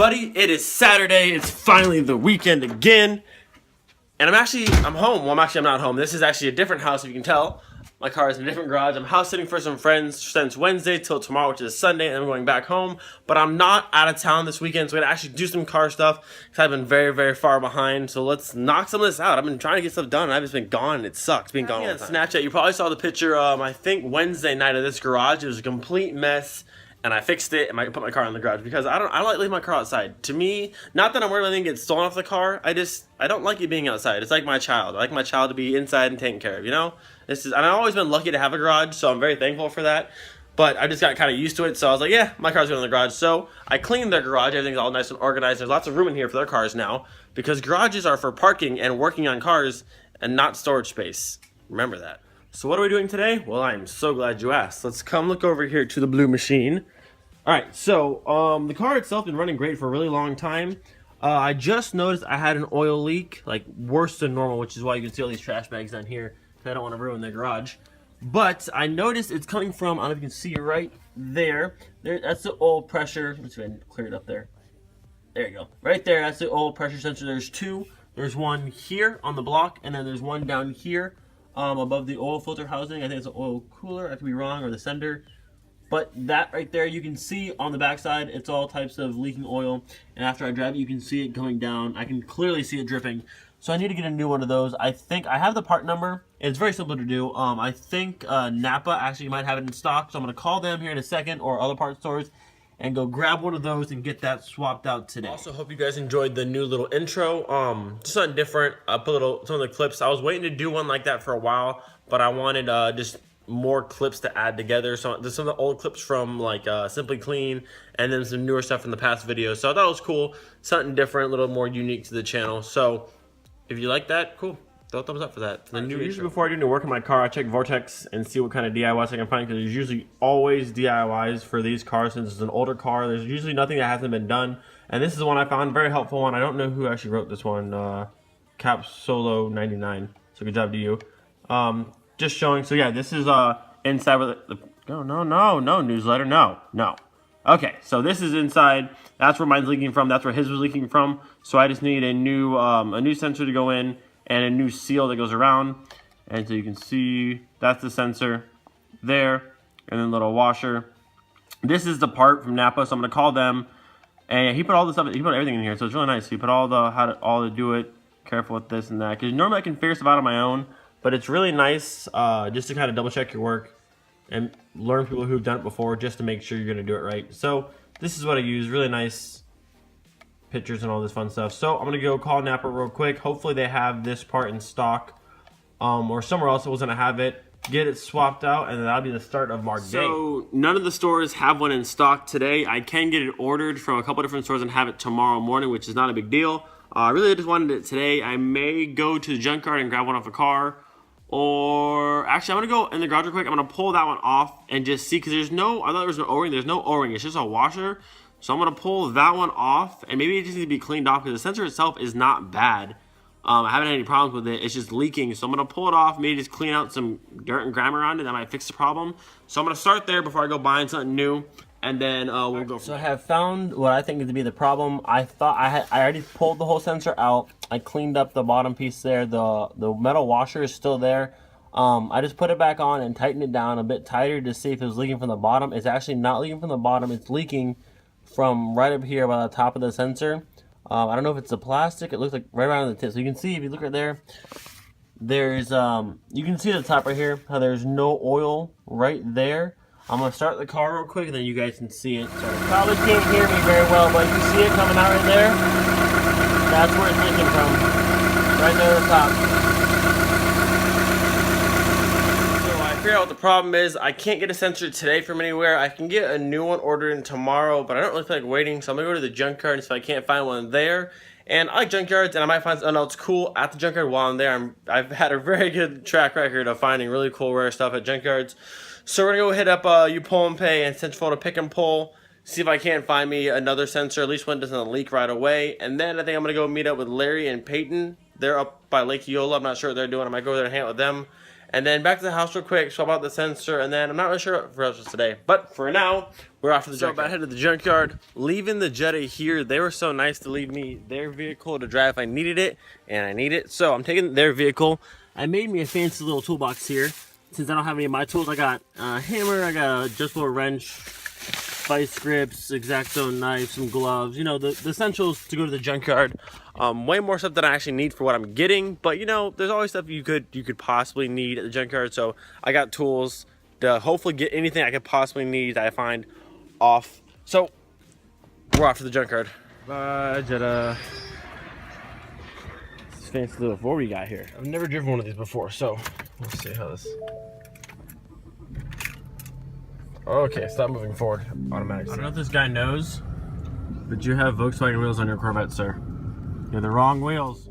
everybody, it is Saturday. It's finally the weekend again. And I'm home. Well, I'm not home. This is actually a different house, if you can tell. My car is in a different garage. I'm house sitting for some friends since Wednesday till tomorrow, which is Sunday, and I'm going back home. But I'm not out of town this weekend, so I'm going to actually do some car stuff because I've been very, very far behind. So let's knock some of this out. I've been trying to get stuff done, and I've just been gone, and it sucks being gone all the time. Snapchat, you probably saw the picture, I think Wednesday night of this garage. It was a complete mess. And I fixed it, and I put my car in the garage because I don't like leaving my car outside. To me, not that I'm worried about anything getting stolen off the car. I don't like it being outside. It's like my child. I like my child to be inside and taken care of. You know, and I've always been lucky to have a garage, so I'm very thankful for that. But I just got kind of used to it, so I was like, yeah, my car's going in the garage. So I cleaned their garage. Everything's all nice and organized. There's lots of room in here for their cars now because garages are for parking and working on cars and not storage space. Remember that. So what are we doing today? Well, I'm so glad you asked. Let's come look over here to the blue machine. Alright, so the car itself has been running great for a really long time. I just noticed I had an oil leak, like worse than normal, which is why you can see all these trash bags down here, because I don't want to ruin the garage. But I noticed it's coming from, I don't know if you can see right there. That's the oil pressure. Let's go ahead and clear it up there. There you go. Right there, that's the oil pressure sensor. There's two. There's one here on the block, and then there's one down here above the oil filter housing. I think it's an oil cooler. I could be wrong, or the sender. But that right there, you can see on the backside, it's all types of leaking oil. And after I drive it, you can see it going down. I can clearly see it dripping. So I need to get a new one of those. I think I have the part number. It's very simple to do. I think Napa actually might have it in stock. So I'm going to call them here in a second, or other parts stores, and go grab one of those and get that swapped out today. Also, hope you guys enjoyed the new little intro. Just something different. I put some of the clips. I was waiting to do one like that for a while, but I wanted just more clips to add together. So there's some of the old clips from like Simply Clean, and then some newer stuff from the past videos. So I thought it was cool, something different, a little more unique to the channel. So if you like that, cool, throw a thumbs up for that. Usually before I do any work in my car, I check Vortex and see what kind of DIYs I can find, because there's usually always DIYs for these cars. Since it's an older car, there's usually nothing that hasn't been done. And this is the one I found, very helpful one. I don't know who actually wrote this one, Cap Solo 99. So good job to you. Just showing. So yeah, this is inside with the no newsletter, no. Okay, so this is inside. That's where mine's leaking from. That's where his was leaking from. So I just need a new sensor to go in and a new seal that goes around. And so you can see that's the sensor there, and then a little washer. This is the part from Napa, so I'm gonna call them. And he put all the stuff. He put everything in here, so it's really nice. He put all the how to do it. Careful with this and that, because normally I can figure stuff out on my own. But it's really nice just to kind of double check your work and learn people who've done it before, just to make sure you're going to do it right. So this is what I use. Really nice pictures and all this fun stuff. So I'm going to go call Napa real quick. Hopefully they have this part in stock or somewhere else that was going to have it. Get it swapped out, and that'll be the start of our day. So none of the stores have one in stock today. I can get it ordered from a couple different stores and have it tomorrow morning, which is not a big deal. I really just wanted it today. I may go to the Junkyard and grab one off a car. Or actually, I'm gonna go in the garage real quick. I'm gonna pull that one off and just see, because I thought there was an O-ring. There's no O-ring. It's just a washer. So I'm gonna pull that one off, and maybe it just needs to be cleaned off, because the sensor itself is not bad. I haven't had any problems with it. It's just leaking. So I'm gonna pull it off. Maybe just clean out some dirt and grime around it. That might fix the problem. So I'm gonna start there before I go buying something new. And then we'll go. So I have found what I think is to be the problem. I thought I already pulled the whole sensor out. I cleaned up the bottom piece there. The metal washer is still there. I just put it back on and tightened it down a bit tighter to see if it was leaking from the bottom. It's actually not leaking from the bottom. It's leaking from right up here by the top of the sensor. I don't know if it's the plastic. It looks like right around the tip. So you can see, if you look right there, there's you can see the top right here, how there's no oil right there. I'm going to start the car real quick, and then you guys can see it. So you probably can't hear me very well, but you see it coming out right there? That's where it's leaking from. Right there at the top. So I figured out what the problem is. I can't get a sensor today from anywhere. I can get a new one ordered tomorrow, but I don't really feel like waiting. So I'm going to go to the Junkyard and see if I can't find one there. And I like Junkyards, and I might find something else cool at the Junkyard while I'm there. I've had a very good track record of finding really cool, rare stuff at Junkyards. So we're going to go hit up You Pull and Pay and Central to Pick and Pull, see if I can't find me another sensor, at least one doesn't leak right away. And then I think I'm going to go meet up with Larry and Peyton. They're up by Lake Eola. I'm not sure what they're doing. I might go there and hang out with them. And then back to the house real quick, swap out the sensor, and then I'm not really sure what else today. But for now, we're off to the junkyard. I headed to the junkyard, leaving the Jetta here. They were so nice to leave me their vehicle to drive if I needed it, and I need it. So I'm taking their vehicle. I made me a fancy little toolbox here. Since I don't have any of my tools, I got a hammer, I got a adjustable wrench, vice grips, X-Acto knife, some gloves, you know, the essentials to go to the junkyard. Way more stuff than I actually need for what I'm getting, but you know, there's always stuff you could possibly need at the junkyard. So I got tools to hopefully get anything I could possibly need that I find off. So we're off to the junkyard. Bye, Jetta. This is fancy little Ford we got here. I've never driven one of these before, so let's see how this. Okay, stop moving forward. Automatic. I don't know if this guy knows, but you have Volkswagen wheels on your Corvette, sir. You're the wrong wheels.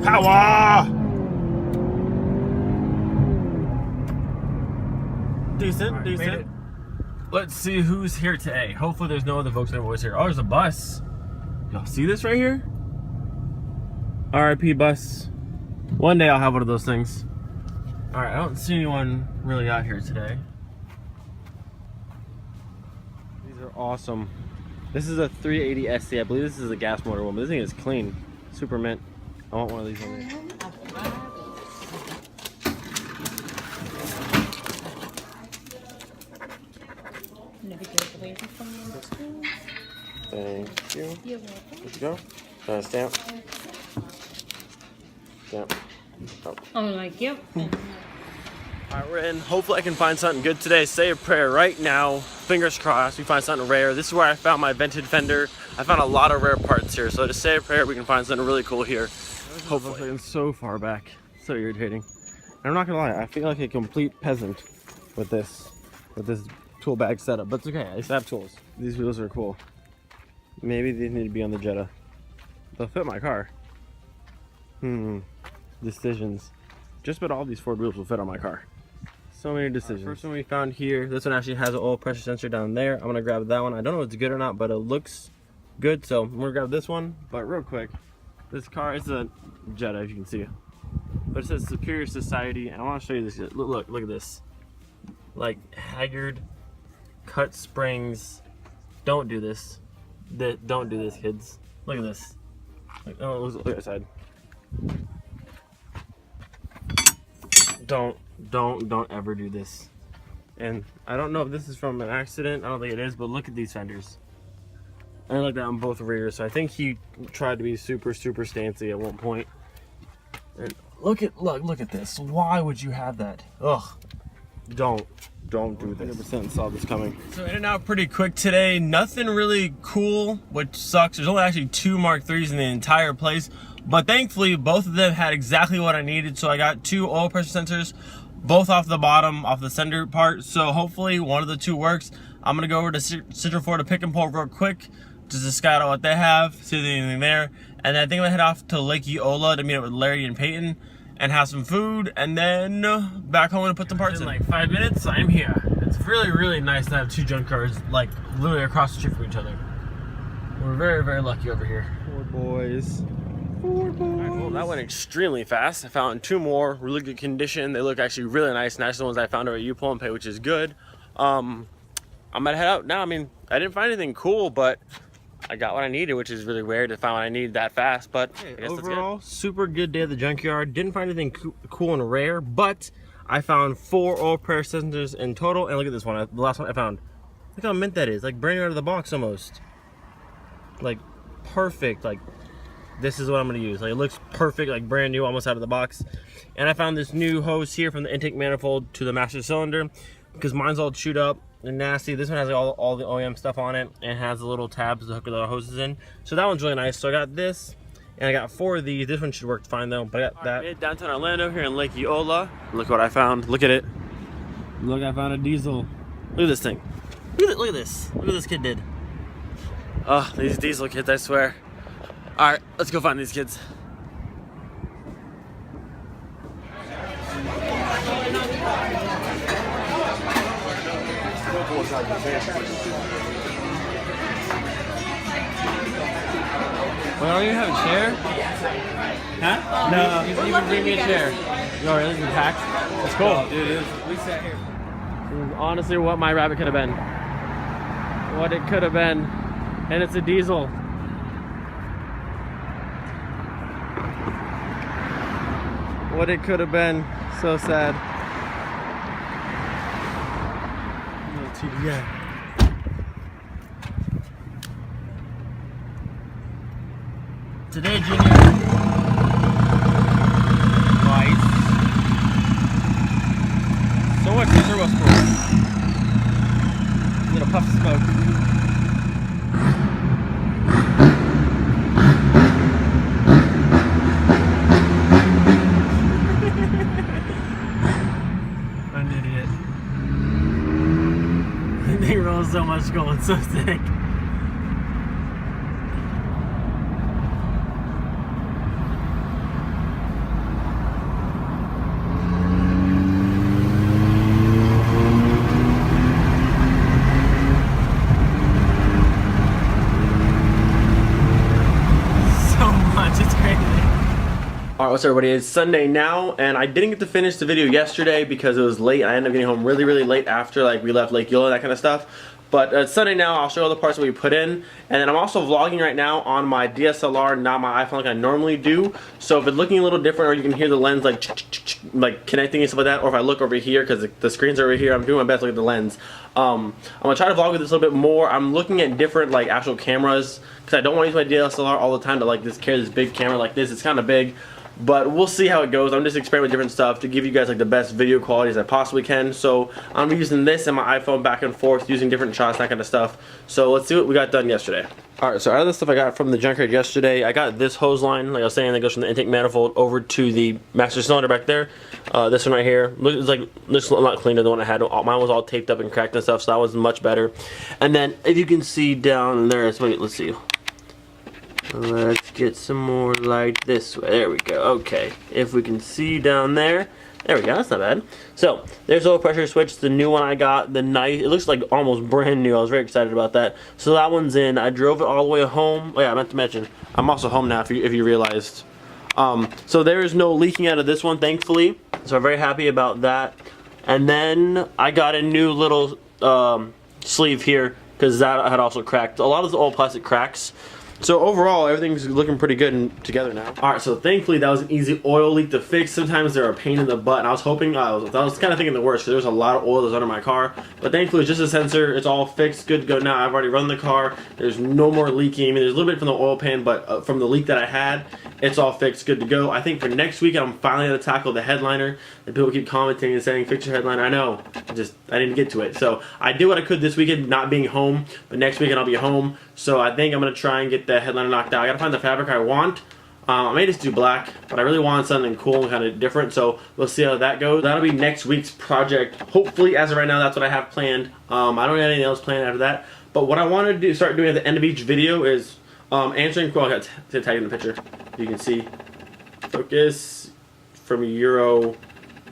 Power! Decent, decent. Let's see who's here today. Hopefully there's no other Volkswagen boys here. Oh, there's a bus. Y'all see this right here? RIP bus. One day I'll have one of those things. Alright, I don't see anyone really out here today. These are awesome. This is a 380 SC. I believe this is a gas motor one, but this thing is clean. Super mint. I want one of these ones. Thank you. You're welcome. Good to go. Stamp. Stamp. Oh, like, yep. Alright, we're in. Hopefully I can find something good today. Say a prayer right now. Fingers crossed we find something rare. This is where I found my vented fender. I found a lot of rare parts here. So just say a prayer we can find something really cool here. Hopefully. It's so far back. So irritating. And I'm not gonna lie, I feel like a complete peasant with this tool bag setup. But it's okay, I used to have tools. These wheels are cool. Maybe these need to be on the Jetta. They'll fit my car. Decisions. Just about all these Ford wheels will fit on my car. So many decisions. First one we found here. This one actually has an oil pressure sensor down there. I'm gonna grab that one. I don't know if it's good or not, but it looks good. So I'm gonna grab this one. But real quick, this car is a Jetta, if you can see. But it says Superior Society, and I want to show you this. Look at this. Like haggard, cut springs. Don't do this. Don't do this, kids. Look at this. Oh, look at the side. Don't ever do this. And I don't know if this is from an accident. I don't think it is, but look at these fenders. And like that on both rears. So I think he tried to be super stancy at one point. And look at this. Why would you have that? Ugh. Don't do this. 100% saw this coming. So in and out pretty quick today. Nothing really cool, which sucks. There's only actually 2 Mark IIIs in the entire place. But thankfully, both of them had exactly what I needed. So I got 2 oil pressure sensors, both off the bottom, off the center part. So hopefully one of the 2 works. I'm gonna go over to Central Florida Pick and Pull real quick, just to scout out what they have, see if there's anything there. And then I think I'm gonna head off to Lake Eola to meet up with Larry and Peyton and have some food, and then back home and put some parts in. Like 5 minutes, I'm here. It's really nice to have 2 junkyards like literally across the street from each other. We're very lucky over here. 4 boys. Right, well, that went extremely fast. I found 2 more, really good condition. They look actually really nice. Nice ones I found over at U-Pull and Pay, which is good. I'm gonna head out now. I mean, I didn't find anything cool, but I got what I needed, which is really weird to find what I need that fast. But I guess overall, super good day at the junkyard. Didn't find anything cool and rare, but I found 4 oil pressure sensors in total. And look at this one, the last one I found. Look how mint that is, like brand new out of the box almost. Like perfect, like this is what I'm gonna use. Like it looks perfect, like brand new, almost out of the box. And I found this new hose here from the intake manifold to the master cylinder because mine's all chewed up and nasty. This one has like all the OEM stuff on it and has the little tabs to hook the hoses in. So that one's really nice. So I got this and I got 4 of these. This one should work fine though, but I got that. Right, downtown Orlando here in Lake Eola. Look what I found. Look at it. Look, I found a diesel. Look at this thing. Look at this. Look what this kid did. Oh, these diesel kids, I swear. All right, let's go find these kids. Well, don't you have a chair? Huh? No. You even bring me a chair. You already been packed? That's cool. Oh, dude, we sat here. This is honestly what my rabbit could have been. What it could have been. And it's a diesel. What it could have been. So sad. Little TDI. Today, Junior. Nice. So much turbo sport. Little puff of smoke. I'm an idiot. They roll so much gold, it's so sick. Alright, what's up everybody? It's Sunday now, and I didn't get to finish the video yesterday because it was late. I ended up getting home really, really late after we left Lake Eola and that kind of stuff. But it's Sunday now, I'll show all the parts that we put in. And then I'm also vlogging right now on my DSLR, not my iPhone like I normally do. So if it's looking a little different, or you can hear the lens like connecting and stuff like that, or if I look over here, because the screen's over here, I'm doing my best to look at the lens. I'm going to try to vlog with this a little bit more. I'm looking at different actual cameras, because I don't want to use my DSLR all the time to just carry this big camera like this. It's kind of big. But we'll see how it goes. I'm just experimenting with different stuff to give you guys the best video quality as I possibly can. So I'm using this and my iPhone back and forth, using different shots, that kind of stuff. So let's see what we got done yesterday. Alright, so out of the stuff I got from the Junkyard yesterday, I got this hose line, like I was saying, that goes from the intake manifold over to the master cylinder back there. This one right here, looks like this a lot cleaner than the one I had. Mine was all taped up and cracked and stuff, so that was much better. And then if you can see down there, let's see. Let's get some more light this way. There we go. Okay. If we can see down there. There we go. That's not bad. So, there's the oil pressure switch. The new one I got. The nice. It looks like almost brand new. I was very excited about that. So that one's in. I drove it all the way home. Oh yeah, I meant to mention. I'm also home now if you realized. So there is no leaking out of this one, thankfully. So I'm very happy about that. And then I got a new little sleeve here because that had also cracked. A lot of the old plastic cracks. So overall, everything's looking pretty good and together now. Alright, so thankfully that was an easy oil leak to fix. Sometimes they're a pain in the butt, and I was hoping, I was kind of thinking the worst, because there was a lot of oil that was under my car. But thankfully it's just a sensor, it's all fixed, good to go now. I've already run the car, there's no more leaking. I mean, there's a little bit from the oil pan, but from the leak that I had, it's all fixed, good to go. I think for next week, I'm finally going to tackle the headliner. And people keep commenting and saying, fix your headliner. I know, I didn't get to it. So I did what I could this weekend, not being home, but next weekend I'll be home. So I think I'm going to try and get the headliner knocked out. I got to find the fabric I want. I may just do black, but I really want something cool and kind of different, so we'll see how that goes. That'll be next week's project. Hopefully, as of right now, that's what I have planned. I don't have anything else planned after that. But what I want to start doing at the end of each video is answering, well, I got to tag in the picture. You can see. Focus from Euro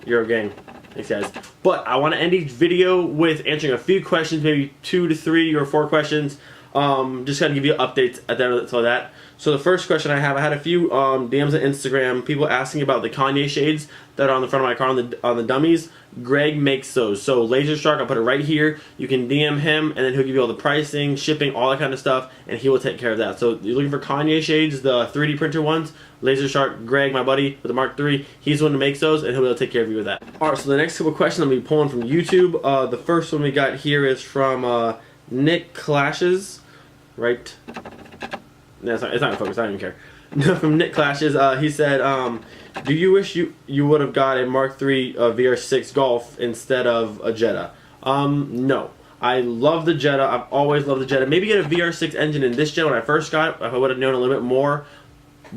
Gang. Thanks, guys. But I want to end each video with answering a few questions, maybe 2 to 3 or 4 questions. Just kind of give you updates at the end of that. So the first question I had a few DMs on Instagram, people asking about the Kanye shades that are on the front of my car on the dummies. Greg makes those. So Laser Shark, I'll put it right here. You can DM him, and then he'll give you all the pricing, shipping, all that kind of stuff, and he will take care of that. So you're looking for Kanye shades, the 3D printer ones. Laser Shark, Greg, my buddy with the Mark III, he's the one who makes those, and he'll be able to take care of you with that. Alright, so the next couple questions I'm going to be pulling from YouTube. The first one we got here is from Nick Clashes. Right? No, it's not in focus, I don't even care. No, from Nick Clashes, he said, do you wish you would have got a Mark III VR6 Golf instead of a Jetta? No. I love the Jetta. I've always loved the Jetta. Maybe get a VR6 engine in this Jetta when I first got it. If I would have known a little bit more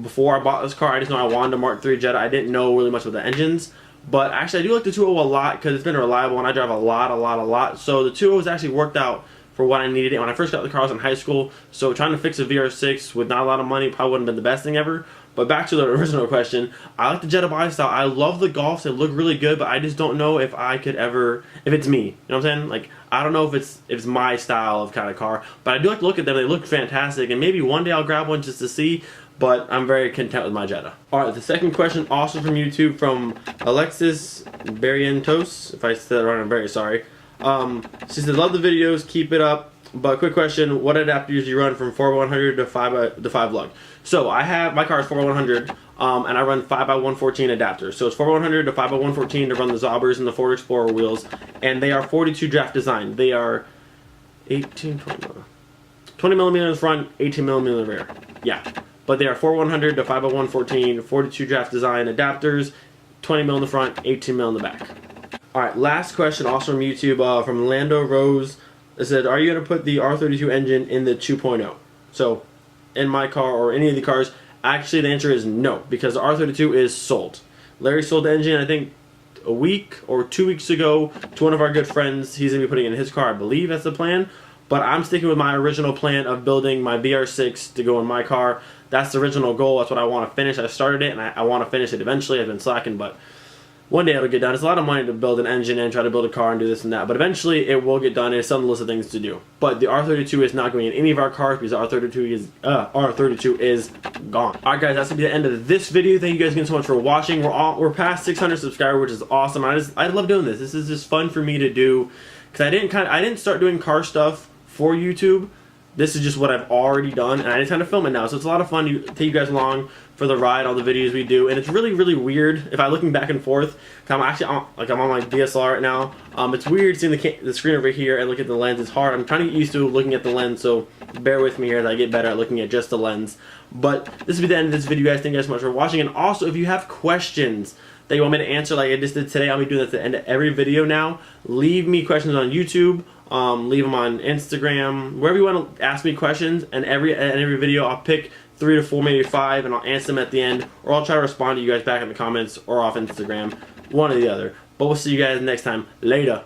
before I bought this car. I just know I wanted a Mark III Jetta. I didn't know really much about the engines. But actually, I do like the 2.0 a lot because it's been reliable and I drive a lot. So the 2.0 has actually worked out for what I needed. And when I first got the car, I was in high school, so trying to fix a VR6 with not a lot of money probably wouldn't have been the best thing ever. But back to the original question, I like the Jetta body style. I love the Golfs. They look really good, but I just don't know if I could ever, if it's me. You know what I'm saying? Like, I don't know if it's my style of kind of car, but I do like to look at them. They look fantastic, and maybe one day I'll grab one just to see, but I'm very content with my Jetta. Alright, the second question, also from YouTube, from Alexis Barrientos. If I said that wrong, I'm very sorry. She said, love the videos, keep it up. But quick question, what adapters do you run from 4x100 to 5 lug? So I have, my car is 4x100, and I run 5x114 adapters. So it's 4x100 to 5x114 to run the Zobbers and the Ford Explorer wheels, and they are 42 draft design. They are 20 millimeter in the front, 18 millimeter in the rear. Yeah, but they are 4x100 to 5x114, 42 draft design adapters, 20 mil in the front, 18 mil in the back. All right, last question, also from YouTube, from Lando Rose. It said, are you going to put the R32 engine in the 2.0? So, in my car or any of the cars, actually the answer is no, because the R32 is sold. Larry sold the engine, I think, a week or 2 weeks ago to one of our good friends. He's going to be putting it in his car, I believe that's the plan. But I'm sticking with my original plan of building my BR6 to go in my car. That's the original goal. That's what I want to finish. I started it, and I want to finish it eventually. I've been slacking, but one day it'll get done. It's a lot of money to build an engine and try to build a car and do this and that, but eventually it will get done. It's on the list of things to do. But the R32 is not going in any of our cars because R32 is gone. Alright guys, that's gonna be the end of this video. Thank you guys again so much for watching. We're past 600 subscribers, which is awesome. I love doing this. This is just fun for me to do because I didn't start doing car stuff for YouTube. This is just what I've already done, and I just kind of film it now. So it's a lot of fun to take you guys along for the ride, all the videos we do. And it's really, really weird if I'm looking back and forth. I'm actually on my DSLR right now. It's weird seeing the screen over here and look at the lens. It's hard. I'm trying to get used to looking at the lens, so bear with me here as I get better at looking at just the lens. But this will be the end of this video, guys. Thank you guys so much for watching. And also, if you have questions that you want me to answer like I just did today, I'll be doing that at the end of every video now. Leave me questions on YouTube. Leave them on Instagram, wherever you want to ask me questions, and every video I'll pick 3 to 4, maybe 5, and I'll answer them at the end, or I'll try to respond to you guys back in the comments or off Instagram, one or the other. But we'll see you guys next time. Later.